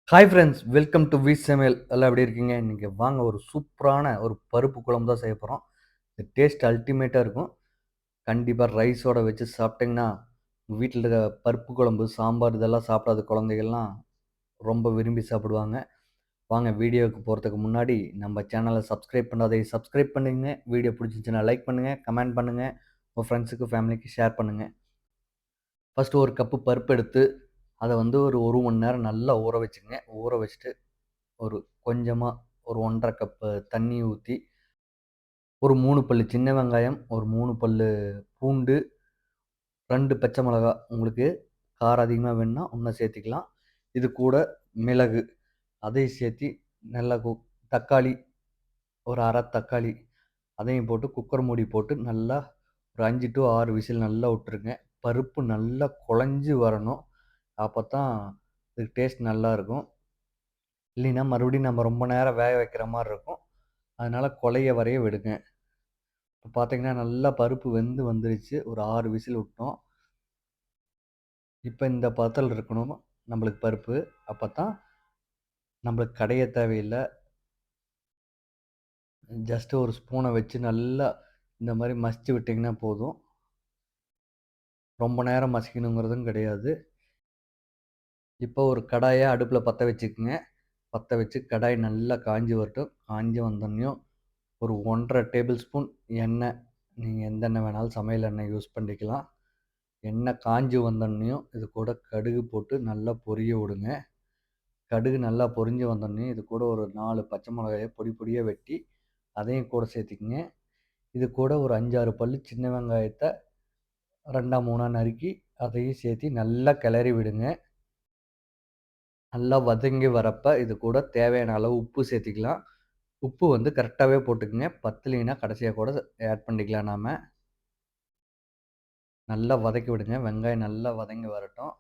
Hi friends, welcome to வி சமையல். எல்லாம் எப்படி இருக்கீங்க? இன்னைக்கு வாங்க ஒரு சூப்பரான ஒரு பருப்பு குழம்பு தான் செய்ய போகிறோம். இந்த டேஸ்ட் அல்டிமேட்டாக இருக்கும். கண்டிப்பாக ரைஸோட வச்சு சாப்பிட்டிங்கன்னா, உங்கள் வீட்டில் இருக்க பருப்பு குழம்பு, சாம்பார் இதெல்லாம் சாப்பிடாத குழந்தைகள்லாம் ரொம்ப விரும்பி சாப்பிடுவாங்க. வாங்க வீடியோவுக்கு போகிறதுக்கு முன்னாடி நம்ம சேனலை சப்ஸ்கிரைப் பண்ணாதே சப்ஸ்கிரைப் பண்ணுங்க. வீடியோ பிடிச்சிருந்துச்சுன்னா லைக் பண்ணுங்கள், கமெண்ட் பண்ணுங்கள், உங்கள் ஃப்ரெண்ட்ஸுக்கு ஃபேமிலிக்கு ஷேர் பண்ணுங்கள். ஃபஸ்ட்டு ஒரு கப்பு பருப்பு எடுத்து அதை வந்து ஒரு 1 மணி நேரம் நல்லா ஊற வச்சுக்கங்க. ஊற வச்சுட்டு ஒரு கொஞ்சமா ஒரு 1 1/2 கப்பு தண்ணி ஊத்தி, ஒரு 3 பல்லு சின்ன வெங்காயம், ஒரு 3 பல்லு பூண்டு, 2 பச்சை மிளகா. உங்களுக்கு காரம் அதிகமா வேணும்னா இன்னும் சேர்த்துக்கலாம். இது கூட மிளகு, அதையும் சேர்த்தி நல்லா தக்காளி, ஒரு 1/2 தக்காளி அதையும் போட்டு குக்கர் மூடி போட்டு நல்லா ஒரு 5 டூ 6 விசில் நல்லா விட்டுருங்க. பருப்பு நல்லா குழஞ்சு வரணும். அப்பத்தான் இதுக்கு டேஸ்ட் நல்லாருக்கும். இல்லைன்னா மறுபடியும் நம்ம ரொம்ப நேரம் வேக வைக்கிற மாரி இருக்கும். அதனால கொழைய வரைய விடுங்க. இப்போ பார்த்தீங்கன்னா, நல்லா பருப்பு வெந்து வந்துருச்சு. ஒரு 6 விசில் விட்டோம். இப்ப இந்த பதத்துல இருக்கணும் நம்மளுக்கு பருப்பு. அப்பத்தான் நம்மளுக்கு கடைய தேவையில்ல. ஜஸ்ட் ஒரு ஸ்பூன வச்சு நல்லா இந்த மாரி மசிச்சு விட்டீங்கன்னா போதும். ரொம்ப நேரம் மசிக்கணுங்கிறதும் கிடையாது. இப்போ ஒரு கடாய அடுப்புல பத்த வச்சுக்கங்க. பத்த வச்சு கடாய் நல்லா காஞ்சு வரட்டும். காஞ்சு வந்தோனயும் ஒரு 1 1/2 டேபிள் ஸ்பூன் எண்ணெய். நீங்க எந்த எண்ணெய் வேணாலும் சமையல் எண்ணெய் யூஸ் பண்ணிக்கலாம். எண்ணெய் காஞ்சு வந்தோனயும் இது கூட கடுகு போட்டு நல்லா பொரிய விடுங்க. கடுகு நல்லா பொரிஞ்சு வந்தோடனே இது கூட ஒரு 4 பச்சை மிளகாய பொடி பொடியா வெட்டி அதையும் கூட சேர்த்துக்குங்க. இது கூட ஒரு 5, 6 பல்லு சின்ன வெங்காயத்த 2ஆ 3ஆ நறுக்கி அதையும் சேர்த்து நல்லா கிளறி விடுங்க. நல்லா வதங்கி வரப்ப இது கூட தேவையான அளவு உப்பு சேர்த்துக்கலாம். உப்பு வந்து கரெக்டாவே போட்டுக்கங்க. பத்தலைன்னா கடைசியா கூட ஆட் பண்ணிக்கலாம் நாம. நல்லா வதக்கி விடுங்க. வெங்காயம் நல்லா வதங்கி வரட்டும்.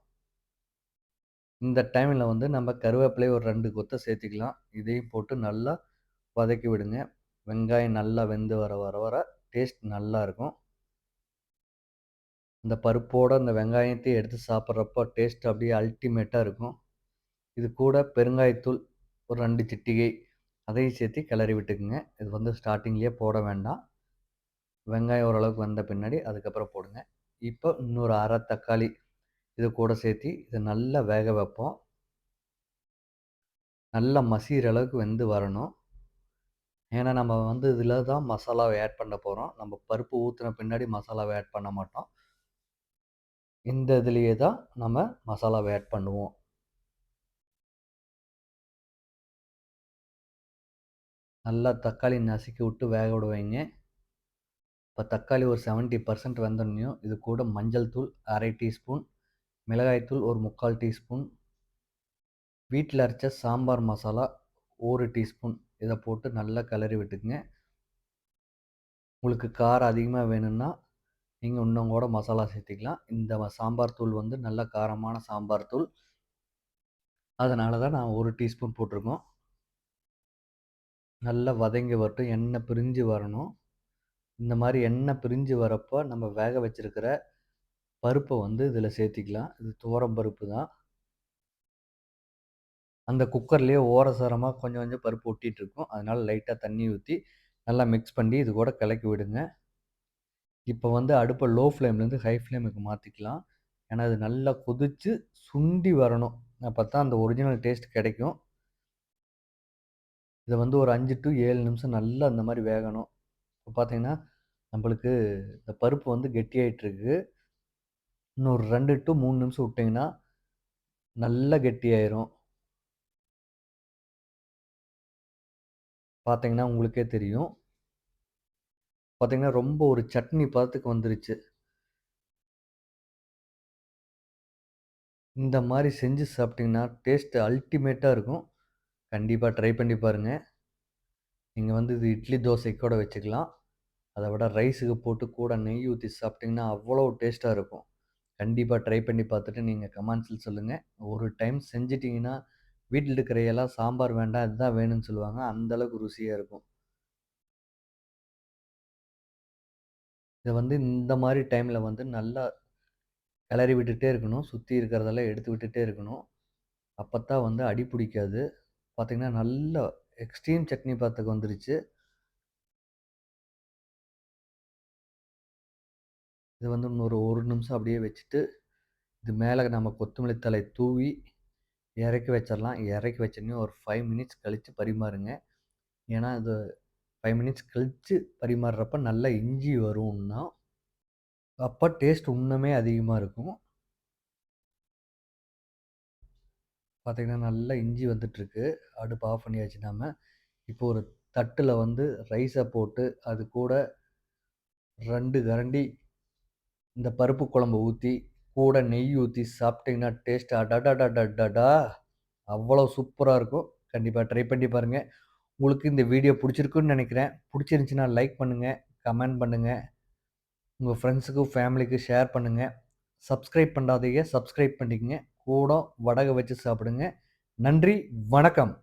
இந்த டைம்ல வந்து நம்ம கருவேப்பிலை ஒரு 2 கொத்து சேர்த்துக்கலாம். இதையும் போட்டு நல்லா வதக்கி விடுங்க. வெங்காயம் நல்லா வெந்து வர டேஸ்ட் நல்லாருக்கும். இந்த பருப்போட அந்த வெங்காயத்தையும் எடுத்து சாப்பிட்றப்போ டேஸ்ட் அப்படியே அல்டிமேட்டா இருக்கும். இது கூட பெருங்காயத்தூள் ஒரு 2 சிட்டிகை அதையும் சேர்த்து கிளறி விட்டுக்குங்க. இது வந்து ஸ்டார்ட்டிங்லயே போட வேண்டாம். வெங்காயம் ஓரளவுக்கு வெந்த பின்னாடி அதுக்கப்புறம் போடுங்க. இப்போ இன்னொரு 1/2 தக்காளி இது கூட சேர்த்தி இத நல்லா வேக வைப்போம். நல்லா மசியிற அளவுக்கு வெந்து வரணும். ஏன்னா, நம்ம வந்து இதில தான் மசாலாவ ஆட் பண்ண போறோம். நம்ம பருப்பு ஊத்துன பின்னாடி மசாலாவ ஆட் பண்ண மாட்டோம். இந்த இதிலேயே தான் நம்ம மசாலாவ ஆட் பண்ணுவோம். நல்லா தக்காளி நசுக்கி விட்டு வேக விட வைங்க. இப்போ தக்காளி ஒரு 70% வெந்தோனயும், இது கூட மஞ்சள் தூள் 1/2 டீஸ்பூன், மிளகாய் தூள் ஒரு 3/4 டீஸ்பூன், வீட்ல அரைச்ச சாம்பார் மசாலா 1 டீஸ்பூன் இத போட்டு நல்லா கிளறி விட்டுக்குங்க. உங்களுக்கு காரம் அதிகமா வேணும்னா, நீங்க இன்னும் கூட மசாலா சேர்த்துக்கலாம். இந்த சாம்பார் தூள் வந்து நல்ல காரமான சாம்பார் தூள். அதனால தான் நான் 1 டீஸ்பூன் போட்டிருக்கோம். நல்லா வதங்கி வரட்டும். எண்ணெய் பிரிஞ்சு வரணும். இந்த மாரி எண்ணெய் பிரிஞ்சு வரப்போ, நம்ம வேக வச்சிருக்கிற பருப்ப வந்து இதில சேர்த்திக்கலாம். இது துவரம் பருப்பு தான். அந்த குக்கர்லேயே ஓரசாரமா கொஞ்சம் கொஞ்சம் பருப்பு ஒட்டிட்டு இருக்கும். அதனால லைட்டா தண்ணி ஊத்தி, நல்லா மிக்ஸ் பண்ணி இது கூட கலக்கி விடுங்க. இப்ப வந்து அடுப்ப லோ ஃப்ளேம்லேருந்து ஹை ஃப்ளேமுக்கு மாத்திக்கலாம். ஏன்னா, அது நல்லா கொதிச்சு சுண்டி வரணும். அப்பத்தான் அந்த ஒரிஜினல் டேஸ்ட் கிடைக்கும். இத வந்து ஒரு 5 டூ 7 நிமிஷம் நல்லா இந்த மாரி வேகணும். இப்ப பார்த்தீங்கன்னா, நம்பளுக்கு இந்த பருப்பு வந்து கெட்டியாயிட்டுருக்கு. இன்னும் ஒரு 2 டூ 3 நிமிஷம் விட்டீங்கன்னா, நல்லா கெட்டியாயிரும். பார்த்தீங்கன்னா, உங்களுக்கே தெரியும். பார்த்தீங்கன்னா, ரொம்ப ஒரு சட்னி பதத்துக்கு வந்துருச்சு. இந்த மாரி செஞ்சு சாப்பிட்டீங்கன்னா, டேஸ்ட் அல்டிமேட்டா இருக்கும். கண்டிப்பா ட்ரை பண்ணி பாருங்க. நீங்க வந்து இது இட்லி, தோசைக்கு கூட வச்சுக்கலாம். அத விட ரைஸுக்கு போட்டு கூட நெய் ஊத்தி சாப்பிட்டீங்கன்னா, அவ்வளோ டேஸ்ட்டா இருக்கும். கண்டிப்பா ட்ரை பண்ணி பார்த்துட்டு நீங்க கமெண்ட்ஸ்ல சொல்லுங்க. ஒரு டைம் செஞ்சுட்டீங்கன்னா, வீட்ல இருக்கிற எல்லாம் சாம்பார் வேண்டாம், இதுதான் வேணும்னு சொல்லுவாங்க. அந்த அளவுக்கு ருசியா இருக்கும். இத வந்து இந்த மாரி டைம்ல வந்து நல்லா கிளறி விட்டுட்டே இருக்கணும். சுத்தி இருக்கிறதெல்லாம் எடுத்து விட்டுட்டே இருக்கணும். அப்பத்தான் வந்து அடி பிடிக்காது. பார்த்தீங்கன்னா, நல்ல எக்ஸ்ட்ரீம் சட்னி பதத்துக்கு வந்துருச்சு. இது வந்து இன்னொரு 1 நிமிஷம் அப்படியே வச்சுட்டு, இது மேல நம்ம கொத்தமல்லி தழை தூவி இறக்கி வச்சிரலாம். இறக்கி வச்சோனே ஒரு 5 மினிட்ஸ் கழிச்சு பரிமாறுங்க. ஏன்னா, இது 5 மினிட்ஸ் கழிச்சு பரிமாறுறப்ப நல்லா இஞ்சி வரும் இன்னும். அப்ப டேஸ்ட் இன்னுமே அதிகமா இருக்கும். பார்த்தீங்கன்னா, நல்லா இஞ்சி வந்துட்டுருக்கு. அடுப்ப ஆஃப் பண்ணியாச்சு நாம. இப்போ ஒரு தட்டுல வந்து ரைஸ போட்டு, அது கூட 2 கரண்டி இந்த பருப்பு குழம்ப ஊத்தி, கூட நெய் ஊத்தி சாப்பிட்டீங்கன்னா, டேஸ்ட் அடடடடடடா! அவ்வளோ சூப்பரா இருக்கும். கண்டிப்பா ட்ரை பண்ணி பாருங்க. உங்களுக்கு இந்த வீடியோ புடிச்சிருக்குன்னு நெனைக்கிறேன். புடிச்சிருந்துச்சுன்னா லைக் பண்ணுங்க, கமெண்ட் பண்ணுங்க. உங்க ஃப்ரெண்ட்ஸுக்கும், ஃபேமிலிக்கும் ஷேர் பண்ணுங்க. சப்ஸ்கிரைப் பண்ணாதீங்க, சப்ஸ்கிரைப் பண்ணிக்கங்க. கூட வடக வச்சு சாப்பிடுங்க. நன்றி, வணக்கம்.